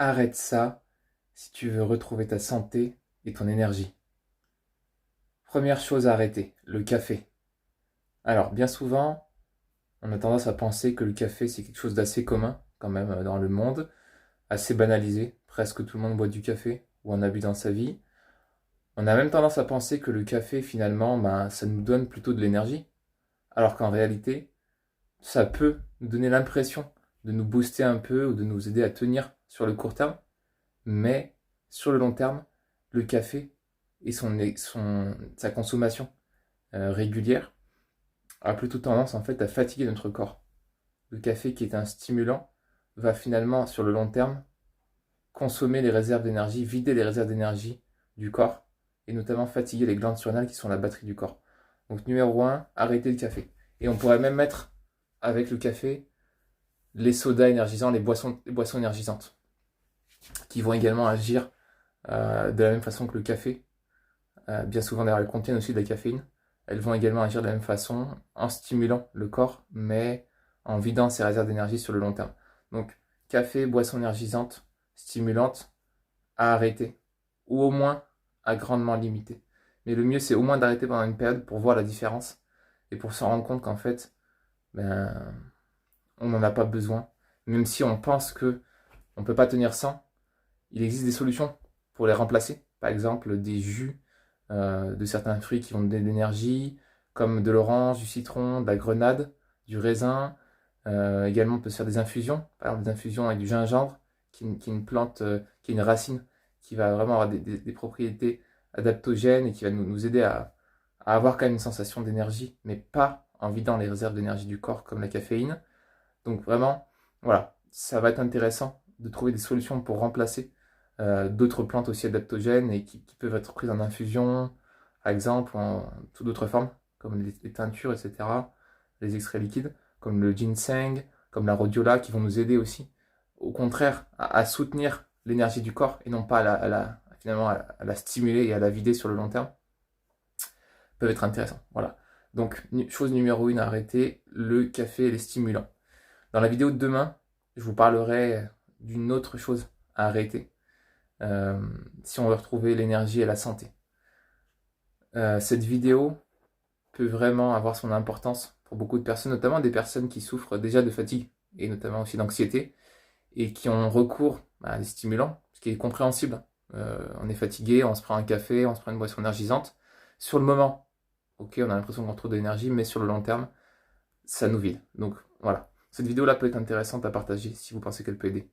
Arrête ça si tu veux retrouver ta santé et ton énergie. Première chose à arrêter, le café. Alors, bien souvent, on a tendance à penser que le café, c'est quelque chose d'assez commun, quand même, dans le monde, assez banalisé. Presque tout le monde boit du café, ou en a bu dans sa vie. On a même tendance à penser que le café, finalement, ça nous donne plutôt de l'énergie. Alors qu'en réalité, ça peut nous donner l'impression de nous booster un peu ou de nous aider à tenir sur le court terme. Mais sur le long terme, le café et sa consommation régulière a plutôt tendance en fait à fatiguer notre corps. Le café qui est un stimulant va finalement sur le long terme consommer les réserves d'énergie, vider les réserves d'énergie du corps et notamment fatiguer les glandes surrénales qui sont la batterie du corps. Donc numéro un, arrêter le café. Et on pourrait même mettre avec le café les sodas énergisants, les boissons énergisantes qui vont également agir de la même façon que le café. Bien souvent d'ailleurs elles contiennent aussi de la caféine. Elles vont également agir de la même façon en stimulant le corps, mais en vidant ses réserves d'énergie sur le long terme. Donc café, boisson énergisante, stimulante, à arrêter, ou au moins à grandement limiter. Mais le mieux c'est au moins d'arrêter pendant une période pour voir la différence et pour se rendre compte qu'en fait, ben, on n'en a pas besoin. Même si on pense que on ne peut pas tenir sans, il existe des solutions pour les remplacer. Par exemple, des jus de certains fruits qui vont donner de l'énergie, comme de l'orange, du citron, de la grenade, du raisin. Également, on peut se faire des infusions, par exemple des infusions avec du gingembre, qui est une plante, qui est une racine, qui va vraiment avoir des propriétés adaptogènes et qui va nous aider à avoir quand même une sensation d'énergie, mais pas en vidant les réserves d'énergie du corps comme la caféine. Donc vraiment, voilà, ça va être intéressant de trouver des solutions pour remplacer d'autres plantes aussi adaptogènes et qui peuvent être prises en infusion, par exemple, en toute d'autres formes, comme les teintures, etc., les extraits liquides, comme le ginseng, comme la rhodiola, qui vont nous aider aussi, au contraire, à soutenir l'énergie du corps et non pas finalement à la stimuler et à la vider sur le long terme, peuvent être intéressants. Voilà. Donc, chose numéro une à arrêter, le café et les stimulants. Dans la vidéo de demain, je vous parlerai d'une autre chose à arrêter euh, si on veut retrouver l'énergie et la santé. Cette vidéo peut vraiment avoir son importance pour beaucoup de personnes, notamment des personnes qui souffrent déjà de fatigue et notamment aussi d'anxiété et qui ont recours à des stimulants, ce qui est compréhensible. On est fatigué, on se prend un café, on se prend une boisson énergisante. Sur le moment, ok, on a l'impression qu'on retrouve de l'énergie, mais sur le long terme, ça nous vide. Donc voilà. Cette vidéo-là peut être intéressante à partager si vous pensez qu'elle peut aider.